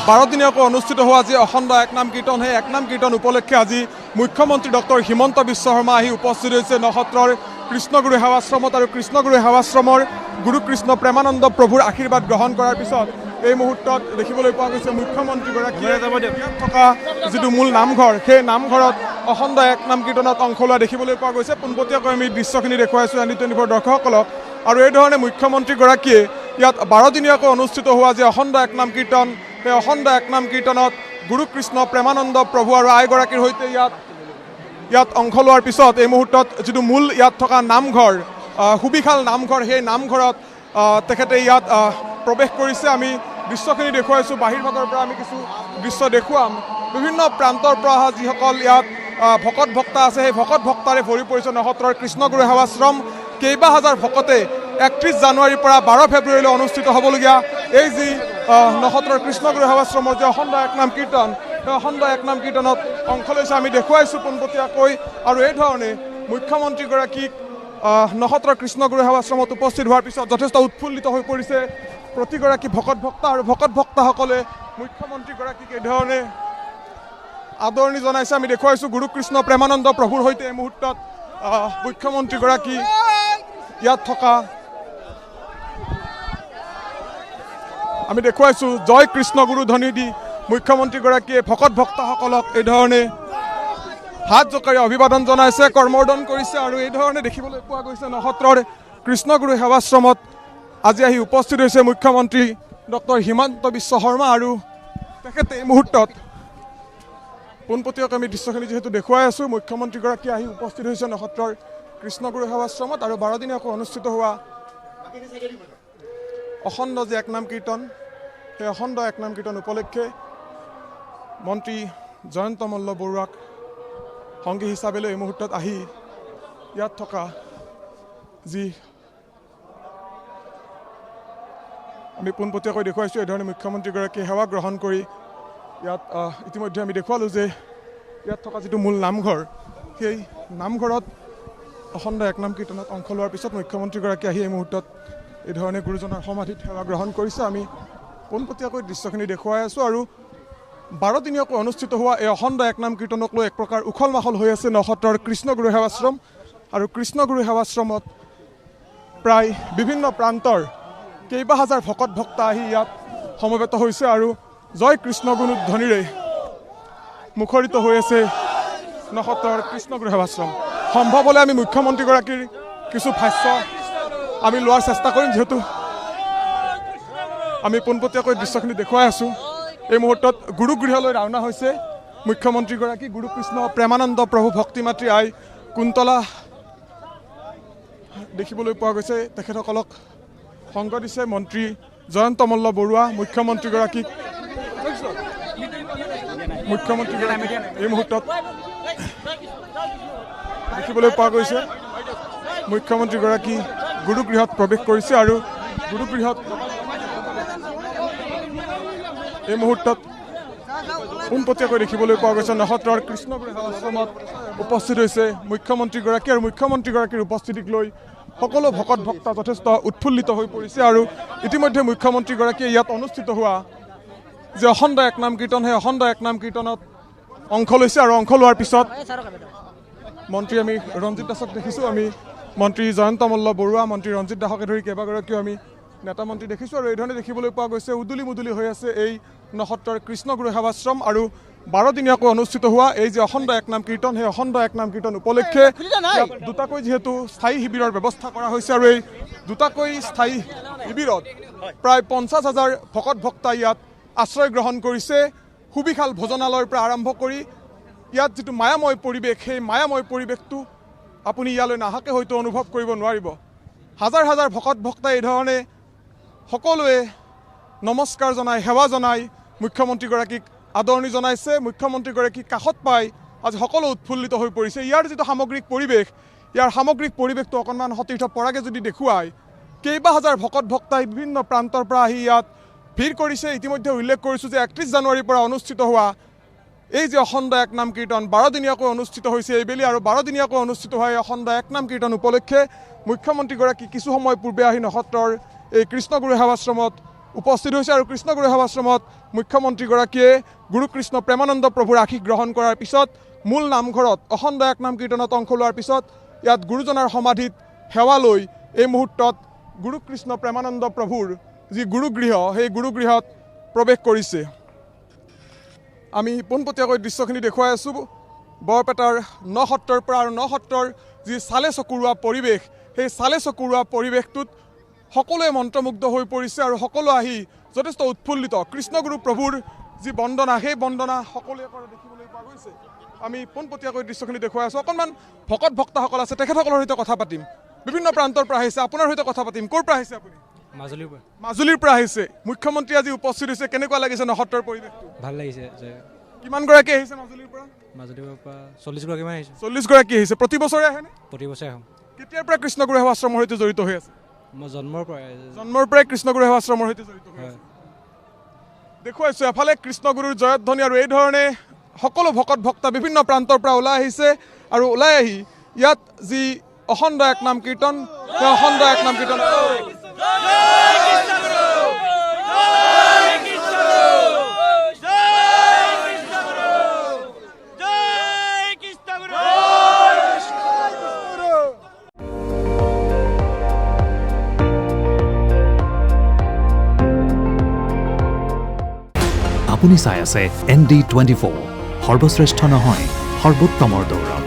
বাৰদিনীয়াকৈ অনুষ্ঠিত হোৱা আজি অখণ্ড একনাম কীৰ্তন, সেই একনাম কীৰ্তন উপলক্ষে আজি মুখ্যমন্ত্ৰী ডক্টৰ হিমন্ত বিশ্ব শৰ্মা আহি উপস্থিত হৈছে নসত্ৰৰ কৃষ্ণগুৰু সেৱাশ্ৰমত। আৰু কৃষ্ণগুৰু সেৱাশ্ৰমৰ গুৰু কৃষ্ণ প্ৰেমানন্দ প্ৰভুৰ আশীৰ্বাদ গ্ৰহণ কৰাৰ পিছত এই মুহূৰ্তত দেখিবলৈ পোৱা গৈছে মুখ্যমন্ত্ৰীগৰাকীয়ে থকা যিটো মূল নামঘৰ, সেই নামঘৰত অখণ্ড একনাম কীৰ্তনত অংশ লোৱা দেখিবলৈ পোৱা গৈছে। পোনপটীয়াকৈ আমি দৃশ্যখিনি দেখুৱাইছোঁ ND24 দৰ্শকসকলক। আৰু এইধৰণে মুখ্যমন্ত্ৰীগৰাকীয়ে ইয়াত 12 দিনীয়াকৈ অনুষ্ঠিত হোৱা যি অখণ্ড একনাম কীৰ্তন, সেই অখণ্ড একনাম কীৰ্তনত গুৰু কৃষ্ণ প্ৰেমানন্দ প্ৰভু আৰু আইগৰাকীৰ সৈতে ইয়াত অংশ লোৱাৰ পিছত এই মুহূৰ্তত যিটো মূল ইয়াত থকা নামঘৰ, সুবিশাল নামঘৰ, সেই নামঘৰত তেখেতে ইয়াত প্ৰৱেশ কৰিছে। আমি দৃশ্যখিনি দেখুৱাইছোঁ, বাহিৰভাগৰ পৰা আমি কিছু দৃশ্য দেখুৱাম। বিভিন্ন প্ৰান্তৰ পৰা অহা যিসকল ইয়াত ভকত ভক্তা আছে, সেই ভকত ভক্তাৰে ভৰি পৰিছে নসত্ৰৰ কৃষ্ণগুৰু সেৱাশ্ৰম। কেইবা হাজাৰ ভকতে 31 জানুৱাৰীৰ পৰা 12 ফেব্ৰুৱাৰীলৈ অনুষ্ঠিত হ'বলগীয়া এই যি নসত্ৰৰ কৃষ্ণগুৰু সেৱাশ্ৰমৰ যে অখণ্ড একনাম কীৰ্তন, সেই অখণ্ড একনাম কীৰ্তনত অংশ লৈছে আমি দেখুৱাইছোঁ পোনপটীয়াকৈ। আৰু এইধৰণে মুখ্যমন্ত্ৰীগৰাকীক নসত্ৰৰ কৃষ্ণগুৰু সেৱাশ্ৰমত উপস্থিত হোৱাৰ পিছত যথেষ্ট উৎফুল্লিত হৈ পৰিছে প্ৰতিগৰাকী ভকত ভক্তা। আৰু ভকত ভক্তাসকলে মুখ্যমন্ত্ৰীগৰাকীক এইধৰণে আদৰণি জনাইছে আমি দেখুৱাইছোঁ। গুৰু কৃষ্ণ প্ৰেমানন্দ প্ৰভুৰ সৈতে এই মুহূৰ্তত মুখ্যমন্ত্ৰীগৰাকী ইয়াত থকা আমি দেখুৱাইছোঁ। জয় কৃষ্ণ গুৰু ধ্বনি দি মুখ্যমন্ত্ৰীগৰাকীয়ে ভকত ভক্তাসকলক এইধৰণে হাত জোকাৰি অভিবাদন জনাইছে, কৰ্মৰ্দন কৰিছে। আৰু এইধৰণে দেখিবলৈ পোৱা গৈছে নসত্ৰৰ কৃষ্ণগুৰু সেৱাশ্ৰমত আজি আহি উপস্থিত হৈছে মুখ্যমন্ত্ৰী ডক্টৰ হিমন্ত বিশ্ব শৰ্মা। আৰু তেখেতে এই মুহূৰ্তত পোনপটীয়াকৈ আমি দৃশ্যখিনি যিহেতু দেখুৱাই আছোঁ, মুখ্যমন্ত্ৰীগৰাকী আহি উপস্থিত হৈছে নসত্ৰৰ কৃষ্ণগুৰু সেৱাশ্ৰমত। আৰু 12 দিনীয়াকৈ অনুষ্ঠিত হোৱা অখণ্ড যে একনাম কীৰ্তন, সেই অখণ্ড একনাম কীৰ্তন উপলক্ষে মন্ত্ৰী জয়ন্ত মল্ল বৰুৱাক সংগী হিচাপে লৈ এই মুহূৰ্তত আহি ইয়াত থকা যি আমি পোনপটীয়াকৈ দেখুৱাইছোঁ, এইধৰণে মুখ্যমন্ত্ৰীগৰাকীয়ে সেৱা গ্ৰহণ কৰি ইয়াত ইতিমধ্যে আমি দেখুৱালোঁ যে ইয়াত থকা যিটো মূল নামঘৰ, সেই নামঘৰত অখণ্ড একনাম কীৰ্তনত অংশ লোৱাৰ পিছত মুখ্যমন্ত্ৰীগৰাকী আহি এই মুহূৰ্তত এইধৰণে গুৰুজনাৰ সমাধিত সেৱা গ্ৰহণ কৰিছে। আমি পোনপটীয়াকৈ দৃশ্যখিনি দেখুৱাই আছোঁ। আৰু 12 দিনীয়াকৈ অনুষ্ঠিত হোৱা এই অখণ্ড একনাম কীৰ্তনক লৈ এক প্ৰকাৰ উখল মাখল হৈ আছে নসত্ৰৰ কৃষ্ণগুৰু সেৱাশ্ৰম। আৰু কৃষ্ণগুৰু সেৱাশ্ৰমত প্ৰায় বিভিন্ন প্ৰান্তৰ কেইবা হাজাৰ ভকত ভক্তা আহি ইয়াত সমবেত হৈছে। আৰু জয় কৃষ্ণগুৰু ধ্বনিৰে মুখৰিত হৈ আছে নসত্ৰৰ কৃষ্ণগুৰু সেৱাশ্ৰম। সম্ভৱ হ'লে আমি মুখ্যমন্ত্ৰীগৰাকীৰ কিছু ভাষ্য আমি লোৱাৰ চেষ্টা কৰিম, যিহেতু আমি পোনপটীয়াকৈ দৃশ্যখিনি দেখুৱাই আছোঁ। এই মুহূৰ্তত গুৰুগৃহলৈ ৰাওনা হৈছে মুখ্যমন্ত্ৰীগৰাকী। গুৰু কৃষ্ণ প্ৰেমানন্দ প্ৰভু ভক্তিমাতৃ আই কুন্তলা দেখিবলৈ পোৱা গৈছে। তেখেতসকলক সংগ দিছে মন্ত্ৰী জয়ন্ত মল্ল বৰুৱা। মুখ্যমন্ত্ৰীগৰাকীক এই মুহূৰ্তত দেখিবলৈ পোৱা গৈছে মুখ্যমন্ত্ৰীগৰাকী গুৰুগৃহত প্ৰৱেশ কৰিছে। আৰু গুৰুগৃহত এই মুহূৰ্তত পোনপটীয়াকৈ দেখিবলৈ পোৱা গৈছে নসত্ৰৰ কৃষ্ণগুৰু সেৱাশ্ৰমত উপস্থিত হৈছে মুখ্যমন্ত্ৰীগৰাকী। আৰু মুখ্যমন্ত্ৰীগৰাকীৰ উপস্থিতিক লৈ সকলো ভকত ভক্ত যথেষ্ট উৎফুল্লিত হৈ পৰিছে আৰু ইতিমধ্যে মুখ্যমন্ত্ৰীগৰাকীয়ে ইয়াত অনুষ্ঠিত হোৱা যে অখণ্ড একনাম কীৰ্তন সেই অখণ্ড একনাম কীৰ্তনত অংশ লৈছে আৰু অংশ লোৱাৰ পিছত মন্ত্ৰী আমি ৰঞ্জিত দাসক দেখিছোঁ আমি মন্ত্ৰী জয়ন্ত মল্ল বৰুৱা মন্ত্ৰী ৰঞ্জিত দাসকে ধৰি কেইবাগৰাকীও আমি নেতা মন্ত্ৰী দেখিছোঁ আৰু এইধৰণে দেখিবলৈ পোৱা গৈছে উদুলি মুদুলি হৈ আছে এই নসত্ৰৰ কৃষ্ণগুৰু সেৱাশ্ৰম আৰু 12 দিনীয়াকৈ অনুষ্ঠিত হোৱা এই যে অখণ্ড একনাম কীৰ্তন সেই অখণ্ড একনাম কীৰ্তন উপলক্ষে দুটাকৈ যিহেতু স্থায়ী শিবিৰৰ ব্যৱস্থা কৰা হৈছে আৰু এই দুটাকৈ স্থায়ী শিবিৰত প্ৰায় 50,000 ভকত ভক্তা ইয়াত আশ্ৰয় গ্ৰহণ কৰিছে সুবিশাল ভোজনালয়ৰ পৰা আৰম্ভ কৰি ইয়াত যিটো মায়াময় পৰিৱেশ সেই মায়াময় পৰিৱেশটো আপুনি ইয়ালৈ নাহাকে হয়তো অনুভৱ কৰিব নোৱাৰিব হাজাৰ হাজাৰ ভকত ভক্তাই এই ধৰণে সকলোৱে নমস্কাৰ জনাই সেৱা জনাই মুখ্যমন্ত্ৰীগৰাকীক আদৰণি জনাইছে মুখ্যমন্ত্ৰীগৰাকীক কাষত পাই আজি সকলো উৎফুল্লিত হৈ পৰিছে ইয়াৰ যিটো সামগ্ৰিক পৰিৱেশ ইয়াৰ সামগ্ৰিক পৰিৱেশটো অকণমান সতীৰ্থ পৰাকে যদি দেখুৱাই কেইবা হাজাৰ ভকত ভক্তাই বিভিন্ন প্ৰান্তৰ পৰা আহি ইয়াত ভিৰ কৰিছে ইতিমধ্যে উল্লেখ কৰিছোঁ যে 31 জানুৱাৰীৰ পৰা অনুষ্ঠিত হোৱা এই যে অখণ্ড একনাম কীৰ্তন 12 দিনীয়াকৈ অনুষ্ঠিত হৈছে এইবেলি আৰু 12 দিনীয়াকৈ অনুষ্ঠিত হোৱা এই অখণ্ড একনাম কীৰ্তন উপলক্ষে মুখ্যমন্ত্ৰীগৰাকী কিছু সময় পূৰ্বে আহি নসত্ৰৰ এই কৃষ্ণগুৰু সেৱাশ্ৰমত উপস্থিত হৈছে আৰু কৃষ্ণগুৰু সেৱাশ্ৰমত মুখ্যমন্ত্ৰীগৰাকীয়ে গুৰুকৃষ্ণ প্ৰেমানন্দ প্ৰভুৰ আশীষ গ্ৰহণ কৰাৰ পিছত মূল নামঘৰত অখণ্ড একনাম কীৰ্তনত অংশ লোৱাৰ পিছত ইয়াত গুৰুজনাৰ সমাধিত সেৱা লৈ এই মুহূৰ্তত গুৰুকৃষ্ণ প্ৰেমানন্দ প্ৰভুৰ যি গুৰুগৃহ সেই গুৰুগৃহত প্ৰৱেশ কৰিছে আমি পোনপটীয়াকৈ দৃশ্যখিনি দেখুৱাই আছোঁ বৰপেটাৰ নসত্ৰৰ পৰা আৰু নসত্ৰৰ যি চালে চকুৰোৱা পৰিৱেশ সেই চালে চকুৰোৱা পৰিৱেশটোত সকলোৱে মন্ত্ৰমুগ্ধ হৈ পৰিছে আৰু সকলো আহি যথেষ্ট উৎফুল্লিত কৃষ্ণগুৰু প্ৰভুৰ যি বন্দনা সেই বন্দনা সকলোৱে কৰা দেখিবলৈ পোৱা গৈছে আমি পোনপটীয়াকৈ দৃশ্যখিনি দেখুৱাই আছোঁ অকণমান ভকত ভক্তসকল আছে তেখেতসকলৰ সৈতে কথা পাতিম বিভিন্ন প্ৰান্তৰ পৰা আহিছে আপোনাৰ সৈতে কথা পাতিম ক'ৰ পৰা আহিছে আপুনি মাজুলীৰ পৰা আহিছে মুখ্যমন্ত্ৰী আজি উপস্থিত হৈছে কেনেকুৱা লাগিছে নসত্ৰৰ পৰিৱেশটো ভাল লাগিছে কিমান গৰাকী আহিছে মাজুলীৰ পৰা 40 গৰাকীমান আহিছে 40 গৰাকী আহিছে প্ৰতি বছৰে আহেনে প্ৰতি বছৰে আহোঁ কেতিয়াৰ পৰা কৃষ্ণগুৰু সেৱাশ্ৰমৰ সৈতে জড়িত হৈ আছে মই জন্মৰ পৰাই কৃষ্ণগুৰু সেৱাশ্ৰমৰ সৈতে জড়িত হৈ আছে দেখুৱাইছোঁ এফালে কৃষ্ণগুৰুৰ জয়ধ্বনি আৰু এই ধৰণে সকলো ভকত ভক্তা বিভিন্ন প্ৰান্তৰ পৰা ওলাই আহিছে আৰু ওলাই আহি ইয়াত যি অখণ্ড একনাম কীৰ্তন সেই অখণ্ড একনাম কীৰ্তন আপুনি চাই আছে ND24 সৰ্বশ্ৰেষ্ঠ নহয় সৰ্বোত্তমৰ দৌৰ